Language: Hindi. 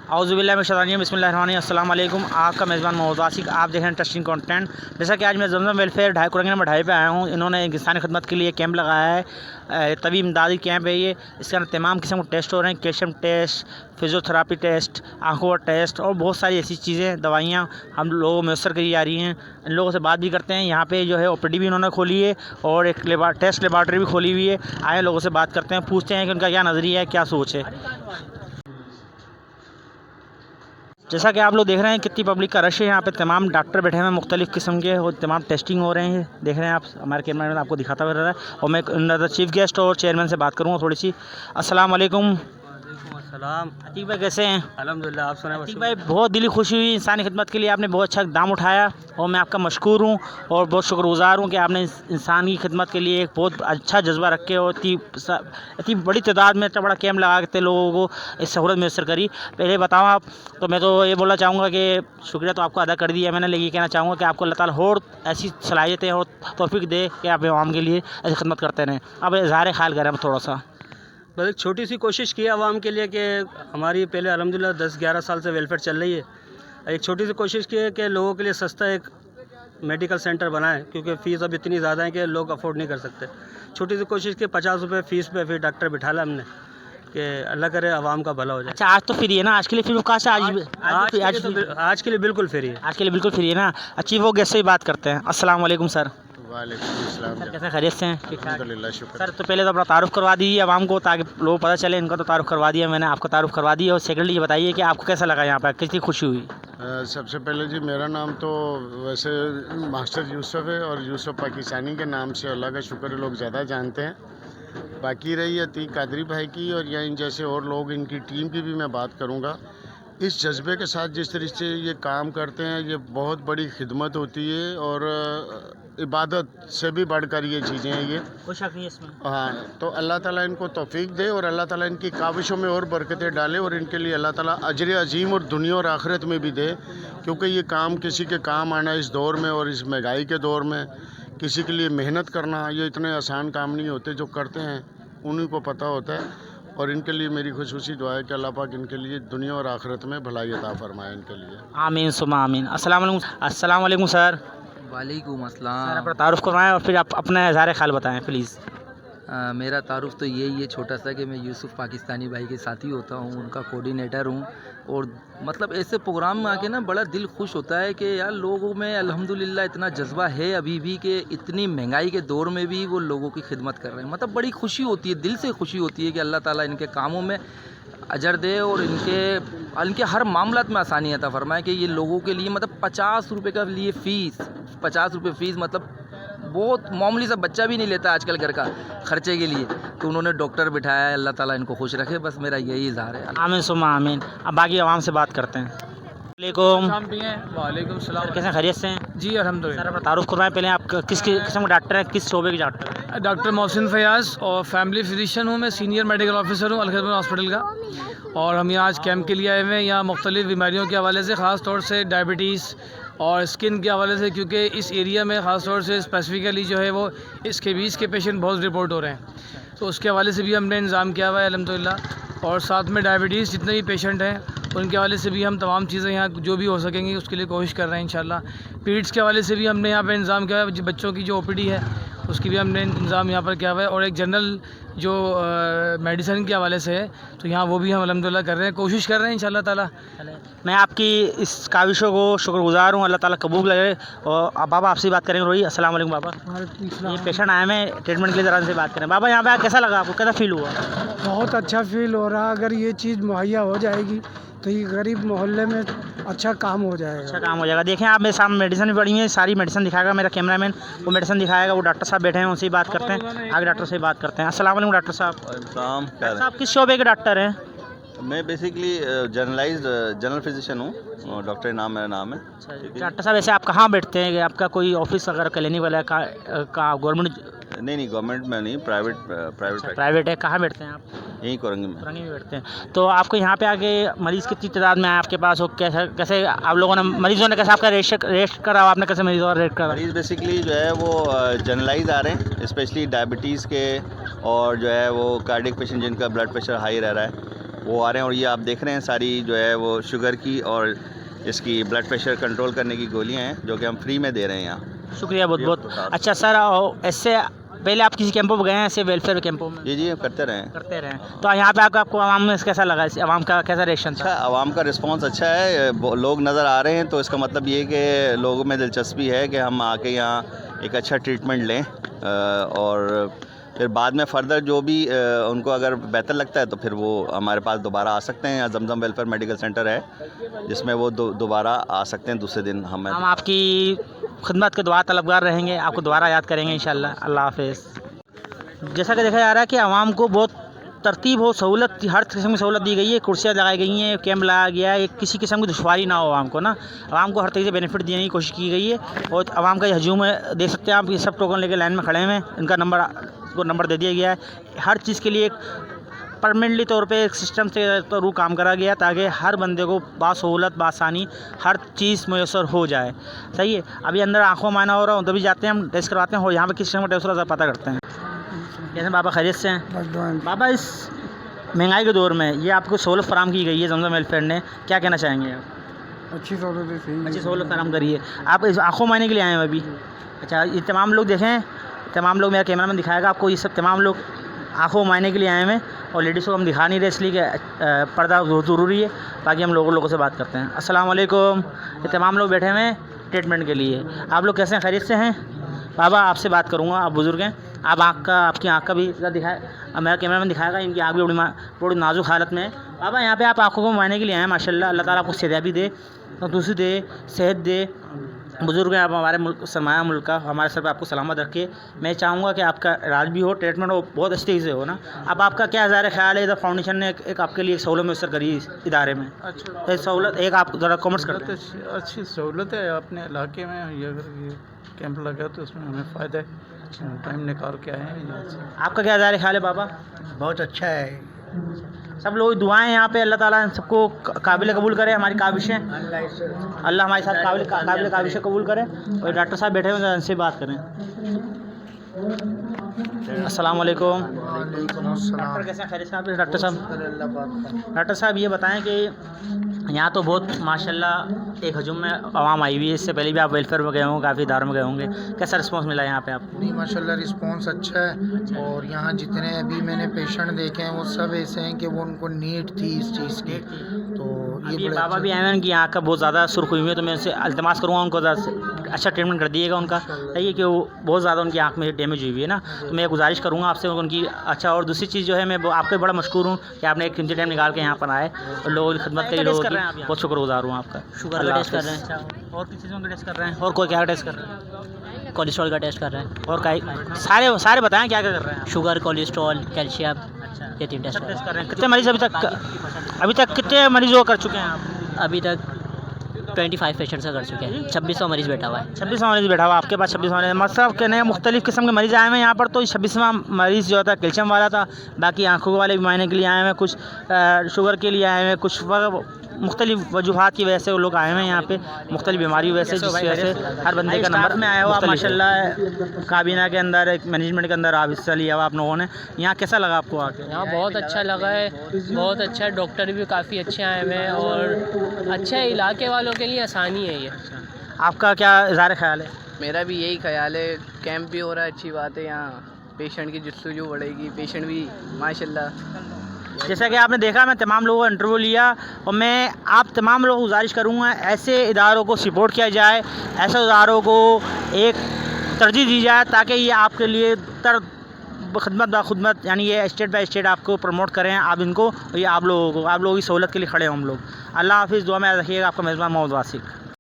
औज़ुबिल्लाहि बिस्मिल्लाहिर्रहमानिर्रहीम। अस्सलाम वालेकुम। आपका मेज़बान मोहम्मद आसिक, आप देख रहे हैं इंटरेस्टिंग कंटेंट। जैसा कि आज मैं जमजम वेलफेयर कुरंगी नंबर 2.5 पे आया हूँ। इन्होंने एक इंसानी खिदमत के लिए कैंप लगाया है, तबी इमदादी कैंप है ये। इसके अंदर तमाम किस्म के टेस्ट हो रहे हैं, कैल्शियम टेस्ट, फिजियोथेरापी टेस्ट, आँखों का टेस्ट और बहुत सारी ऐसी चीज़ें, दवाइयाँ हम लोगों को मैसर करी जा रही हैं। इन लोगों से बात भी करते हैं। यहाँ पे जो है OPD भी इन्होंने खोली है और एक टेस्ट लेबॉर्ट्री भी खोली हुई है। आए लोगों से बात करते हैं, पूछते हैं कि उनका क्या नज़रिया है, क्या सोच है। जैसा कि आप लोग देख रहे हैं कितनी पब्लिक का रश है। यहाँ पे तमाम डॉक्टर बैठे हैं मुख्तलिफ़ किस्म के और तमाम टेस्टिंग हो रहे हैं। देख रहे हैं आप, हमारे कैमरा मैन आपको दिखाता हुआ रहा है। और मैं अंदर चीफ़ गेस्ट और चेयरमैन से बात करूँगा थोड़ी सी। अस्सलाम वालेकुम। सलाम। अतीक भाई कैसे हैं? अल्हम्दुलिल्लाह, आप सुनाएं। अतीक भाई, बहुत दिली खुशी हुई, इंसानी खिदमत के लिए आपने बहुत अच्छा दाम उठाया और मैं आपका मशकूर हूँ और बहुत शुक्रगुज़ार हूँ कि आपने इंसान की खिदमत के लिए एक बहुत अच्छा जज्बा रख के और इतनी बड़ी तादाद में इतना बड़ा कैंप लगा के लोगों को इस सहूलत मैसर करी। पहले बताओ आप, तो मैं तो ये बोलना चाहूँगा कि शुक्रिया तो आपको अदा कर दिया मैंने, लेकिन ये कहना चाहूँगा कि आपको अल्लाह ताला और ऐसी सलाहियतें और तौफीक दे कि आप आवाम के लिए ऐसी खिदमत करते रहें। अब इज़हार ख़्याल करें हम थोड़ा सा। बस एक छोटी सी कोशिश की आवाम के लिए कि हमारी पहले अल्हम्दुलिल्लाह 10-11 साल से वेलफेयर चल रही है। एक छोटी सी कोशिश की है कि लोगों के लिए सस्ता एक मेडिकल सेंटर बनाएं, क्योंकि फ़ीस अब इतनी ज़्यादा है कि लोग अफोर्ड नहीं कर सकते। छोटी सी कोशिश की, 50 रुपये फ़ीस पे फिर डॉक्टर बिठा ला हमने कि अल्लाह करे आवाम का भला हो जाए। अच्छा, आज तो फ्री है ना? आज के लिए फिर कहाँ से? आज के लिए बिल्कुल फ्री है। आज के लिए बिल्कुल फ्री है ना? अच्छी, वो गेस्ट से भी बात करते हैं। अस्सलाम वालेकुम सर। वालेकुम अस्सलाम। सर कैसे खैरियत से हैं? अल्हम्दुलिल्लाह, शुक्र। सर तो पहले तो अपना तारुफ करवा दीजिए आवाम को, ताकि लोग पता चले। इनका तो तारुफ करवा दिया मैंने, आपका तारुफ करवा दिया। और सेकेंडली ये बताइए कि आपको कैसा लगा यहाँ पर, कितनी खुशी हुई? सबसे पहले जी, मेरा नाम तो वैसे मास्टर यूसुफ है और यूसुफ पाकिस्तानी के नाम से अल्लाह का शुक्र लोग ज़्यादा जानते हैं। बाकी रही अतीक कादरी भाई की और या इन जैसे और लोग, इनकी टीम की भी मैं बात करूँगा। इस जज्बे के साथ जिस तरीके से ये काम करते हैं, ये बहुत बड़ी खिदमत होती है और इबादत से भी बढ़कर ये चीज़ें हैं ये। कोई शक नहीं है इसमें। हाँ, तो अल्लाह ताला इनको तौफीक दे और अल्लाह ताला इनकी काविशों में और बरकतें डाले और इनके लिए अल्लाह ताला अजर अजीम और दुनिया और आखिरत में भी दे, क्योंकि ये काम किसी के काम आना इस दौर में और इस महंगाई के दौर में किसी के लिए मेहनत करना ये इतने आसान काम नहीं होते। जो करते हैं उन्हीं को पता होता है। और इनके लिए मेरी खुशूसी दुआ है कि अल्लाह पाक इनके लिए दुनिया और आखिरत में भलाई अता फरमाए इनके लिए। आमीन सुमा आमीन। अस्सलाम वालेकुम सर। वालेकुम सर अस्सलाम। अपना तारुफ करवाएं और फिर आप अपना इज़हार ख़्याल बताएं प्लीज़। मेरा तारुफ तो यही है छोटा सा कि मैं यूसुफ पाकिस्तानी भाई के साथी होता हूँ, उनका कोऑर्डिनेटर हूँ। और मतलब ऐसे प्रोग्राम में आके ना बड़ा दिल खुश होता है कि यार लोगों में अल्हम्दुलिल्लाह इतना जज्बा है अभी भी कि इतनी महंगाई के दौर में भी वो लोगों की खिदमत कर रहे हैं। मतलब बड़ी खुशी होती है, दिल से खुशी होती है कि अल्लाह ताला इनके कामों में अजर दे और इनके हर मामलात में आसानी अता फरमाए। कि ये लोगों के लिए मतलब 50 रुपये का लिए फ़ीस, 50 रुपये फ़ीस मतलब बहुत मामूली सा बच्चा भी नहीं लेता आजकल घर का खर्चे के लिए। तो उन्होंने डॉक्टर बिठाया है, अल्लाह ताला इनको खुश रखे, बस मेरा यही इज़हार है। आमीन सुमा आमीन। अब बाकी आवाम से बात करते हैं। वालेकुम सलाम। कैसे खैरियत से हैं? जी अल्हम्दुलिल्लाह। सर अपना तारुफ करवाएं पहले। आप किस किस्म के डॉक्टर हैं, किस शोबे के डॉक्टर हैं? डॉक्टर मोहसिन फयाज़ और फैमिली फिजिशियन हूँ मैं, सीनियर मेडिकल ऑफिसर हूँ अलखदमत हॉस्पिटल का। और हम यहाँ आज कैंप के लिए आए हुए हैं। यहाँ मुख्तलिफ़ बीमारियों के हवाले से, ख़ास तौर से डायबिटीज़ और स्किन के हवाले से, क्योंकि इस एरिया में ख़ास तौर से स्पेसिफिकली जो है वो इसके 20 के पेशेंट बहुत रिपोर्ट हो रहे हैं। तो उसके हवाले से भी हमने इंतज़ाम किया हुआ है अल्हम्दुलिल्लाह। और साथ में डायबिटीज़ जितने भी पेशेंट हैं उनके हवाले से भी हम तमाम चीज़ें यहाँ जो भी हो सकेंगी उसके लिए कोशिश कर रहे हैं इंशाल्लाह। पीड्स के हवाले से भी हमने यहाँ पे इंतज़ाम किया है, बच्चों की जो OPD है उसकी भी हमने इंतज़ाम यहाँ पर किया हुआ है। और एक जनरल जो मेडिसिन के हवाले से है तो यहाँ वो भी हम अल्हम्दुलिल्लाह कर रहे हैं, कोशिश कर रहे हैं इंशाल्लाह ताला। मैं आपकी इस काविशों को शुक्रगुज़ार हूँ, अल्लाह ताला कबूल करे। और अब बाबा आपसे बात करेंगे। रोही अस्सलाम वालेकुम बाबा। ये पेशेंट आए हैं ट्रीटमेंट के लिए, ज़रा से बात करें। बाबा यहाँ पे कैसा लगा आपको, कैसा फील हुआ? बहुत अच्छा फील हो रहा। अगर ये चीज़ मुहैया हो जाएगी तो ये गरीब मोहल्ले में अच्छा काम हो जाएगा। अच्छा काम हो जाएगा। देखें आप, मेरे सामने मेडिसिन भी पड़ी है, सारी मेडिसिन दिखाएगा मेरा कैमरामैन, वो मेडिसिन दिखाएगा। वो डॉक्टर साहब बैठे हैं, उनसे ही बात करते हैं। आगे डॉक्टर से ही बात करते हैं। अस्सलाम वालेकुम डॉक्टर साहब। डॉक्टर साहब किस शोबे के डॉक्टर हैं? मैं बेसिकली जनरल फिजिशियन हूँ, डॉक्टर नाम मेरा नाम है। डॉक्टर साहब ऐसे आप कहाँ बैठते हैं? आपका कोई ऑफिस अगर क्लिनिक वाला का गवर्नमेंट? नहीं गवर्नमेंट में नहीं, प्राइवेट है। कहाँ बैठते हैं आप? यहीं कुरंगी में बैठते हैं। तो आपको यहाँ पे आके मरीज़ कितनी तादाद में आए आपके पास हो? कैसे आप लोगों ने, मरीज़ों ने कैसे आपका रेस्ट करा, आपने कैसे मरीज़ों का रेस्ट करा? मरीज़ बेसिकली जो है वो जनरलाइज आ रहे हैं, स्पेशली डायबिटीज़ के और जो है वो कार्डियक पेशेंट जिनका ब्लड प्रेशर हाई रह रहा है। वो आ रहे हैं। और ये आप देख रहे हैं सारी जो है वो शुगर की और इसकी ब्लड प्रेशर कंट्रोल करने की गोलियां हैं जो कि हम फ्री में दे रहे हैं यहाँ। शुक्रिया बहुत बहुत। अच्छा सर, इससे पहले आप किसी कैंपों में गए हैं, ऐसे वेलफेयर कैंपों में? जी करते रहें। तो यहाँ पे आपको आवाम में कैसा लगा, आवाम का कैसा रिएक्शन था? अच्छा, आवाम का रिस्पांस अच्छा है, लोग नज़र आ रहे हैं, तो इसका मतलब ये कि लोगों में दिलचस्पी है कि हम आके यहाँ एक अच्छा ट्रीटमेंट लें और फिर बाद में फ़र्दर जो भी उनको अगर बेहतर लगता है तो फिर वो हमारे पास दोबारा आ सकते हैं। यहाँ जमजम वेलफेयर मेडिकल सेंटर है जिसमें वो दोबारा आ सकते हैं दूसरे दिन। हम आपकी खिदमत के दुआ तलबगार रहेंगे, आपको दोबारा याद करेंगे इंशाल्लाह। अल्लाह हाफ़िज़। जैसा कि देखा जा रहा है कि आवाम को बहुत तरतीब हो, सहूलत, हर किस्म की सहूलत दी गई है, कुर्सियाँ लगाई गई हैं, कैंप लगाया गया है, किसी किस्म की दुश्वारी ना हो आवाम को ना। आवाम को हर तरीके से बेनिफिट देने की कोशिश की गई है। और आवाम का ये हजूम है, देख सकते हैं आप, ये सब टोकन लेके लाइन में खड़े हैं, इनका नंबर दे दिया गया है। हर चीज़ के लिए एक परमानेंटली तौर पे एक सिस्टम से रू काम करा गया ताकि हर बंदे को बासहूलत बासानी हर चीज़ मैसर हो जाए। सही है। अभी अंदर आँखों मायना हो रहा हो तभी जाते हैं हम, टेस्ट करवाते हैं और यहाँ पे किस किस्म का टेस्ट हो रहा है पता करते हैं। कैसे बाबा, खैरियत से हैं? बाबा, इस महंगाई के दौर में ये आपको सहूलत फराम की गई है जमजम वेलफेयर ने, क्या कहना चाहेंगे आप? अच्छी सहूलत फराम करी है। आप इस आँखों मायने के लिए आए हैं अभी? अच्छा, ये तमाम लोग देखें, तमाम लोग, मेरा कैमरा मैन दिखाएगा आपको, ये सब तमाम लोग आँखों मायने के लिए आए हैं और लेडीज़ को हम दिखा नहीं रहे इसलिए कि पर्दा बहुत ज़रूरी है। बाकी हम लोगों से बात करते हैं। अस्सलाम वालेकुम। ये तमाम लोग बैठे हुए हैं ट्रीटमेंट के लिए। आप लोग कैसे हैं, खैरियत से हैं? बाबा, आपसे बात करूँगा, आप बुज़ुर्ग हैं, आप आपकी आँख का भी दिखाए, मेरा कैमरा मैन दिखाएगा, इनकी आँख भी बड़ी नाजुक हालत में है। बाबा, यहाँ पे आप आँखों को मायने के लिए आए हैं, माशाल्लाह, अल्लाह ताला आपको सेहत दे, तंदुरुस्ती दे, सेहत दे। बुज़ुर्ग हैं आप, हमारे मुल्क, सरमाया मुल्क का, हमारे सर पे आपको सलामत रखे। मैं चाहूँगा कि आपका इलाज भी हो, ट्रीटमेंट हो, बहुत अच्छी तरीके से हो ना। अब आपका क्या ज़ाहिर ख्याल है, इधर फाउंडेशन ने एक आपके लिए एक सहूलत मैसर करी इस इदारे में? अच्छा, एक सहूलत, एक आप ज़रा कॉमेंट्स करते हैं। अच्छी सहूलत है अपने इलाके में, ये अगर ये कैंप लगा तो उसमें हमें फ़ायदा है, टाइम निकाल के आए हैं यहाँ से। आपका क्या ज़ाहिर ख्याल है बाबा? बहुत अच्छा है। सब लोग दुआएं यहाँ पे, अल्लाह ताला इन सबको काबिल कबूल करे, हमारी काविशें, अल्लाह हमारे साथ काबिल काविशें कबूल करे। और डॉक्टर साहब बैठे हुए हैं, उनसे बात करें। अस्सलाम वालेकुम। डॉक्टर कैसे हैं, खैरियत से? डॉक्टर साहब ये बताएं कि यहाँ तो बहुत माशाल्लाह एक हजूम में आवाम आई हुई है, इससे पहले भी आप वेलफेयर में गए होंगे, काफ़ी इदारों में गए होंगे, कैसा रिस्पांस मिला यहाँ पे आपको? नहीं, माशाल्लाह रिस्पांस अच्छा है। और यहाँ जितने अभी मैंने पेशेंट देखे हैं वो सब ऐसे हैं कि वो उनको नीड थी इस चीज़ की। तो ये बाबा भी आए हैं कि यहाँ का बहुत ज़्यादा सुर्ख हुई है, तो मैं उनसे इल्तिमास करूँगा उनको अच्छा ट्रीटमेंट कर दिएगा उनका। सही है कि वो बहुत ज़्यादा उनकी आँख में डैमेज हुई है ना, तो मैं गुजारिश करूँगा आपसे उनकी अच्छा। और दूसरी चीज़ जो है, मैं आपके बड़ा मशकूर हूँ कि आपने एक कीमती टाइम निकाल के यहाँ पर आए और लोगों की खिदमत के लिए लोगों की बहुत शुक्रगुजार हूँ आपका। शुगर का टेस्ट कर रहे हैं, और किसी चीज़ों का टेस्ट कर रहे हैं, और कोई क्या टेस्ट कर रहे हैं? कोलेस्ट्रॉल का टेस्ट कर रहे हैं। और सारे बताएं क्या क्या कर रहे हैं? शुगर, कोलेस्ट्रॉल, कैल्शियम, ये 3 टेस्ट कर रहे हैं। कितने मरीज़ अभी तक कितने मरीज़ कर चुके हैं आप? अभी तक 25 पेशेंट्स का कर चुके हैं। 2600 मरीज़ बैठा हुआ है। 2600 मरीज़ बैठा हुआ आपके पास? 2600 मरीज़, मतलब के नए मुख्तलिफ़ किस्म के मरीज़ आए हैं यहाँ पर। तो 26वां मरीज़ जो था कैल्शियम वाला था, बाकी आँखों वाले भी मायने के लिए आए हैं, कुछ शुगर के लिए आए हैं, कुछ मुख्तलिफ़ वजूहात की वजह से वो लोग आए हुए हैं यहाँ पे, मुख्तलिफ़ बीमारी की वजह से, जिस वजह से हर बंदे का नंबर में आया हुआ माशाल्लाह। काबीना के अंदर, एक मैनेजमेंट के अंदर आप हिस्सा लिया हुआ आप लोगों ने। यहाँ कैसा लगा आपको आके? यहाँ बहुत अच्छा लगा है, बहुत अच्छा। डॉक्टर भी काफ़ी अच्छे आए हुए हैं और अच्छा है, इलाके वालों के लिए आसानी है ये। आपका क्या ज़ाहिर ख्याल है? मेरा भी यही ख्याल है, कैंप भी हो रहा है, अच्छी बात है। यहाँ पेशेंट की जस्तुजू बढ़ेगी, पेशेंट भी माशाल्लाह। जैसा कि आपने देखा, मैं तमाम लोगों का इंटरव्यू लिया और मैं आप तमाम लोगों को गुजारिश करूँगा ऐसे इदारों को सपोर्ट किया जाए, ऐसे इदारों को एक तरजीह दी जाए ताकि ये आपके लिए खिदमत यानी ये स्टेट बाय स्टेट आपको प्रमोट करें, आप इनको, ये आप लोगों की सहूलत के लिए खड़े हों हम लोग। अल्लाह हाफिज़। दुआ में रखिएगा। आपका मेज़बान मोहम्मद वासिक।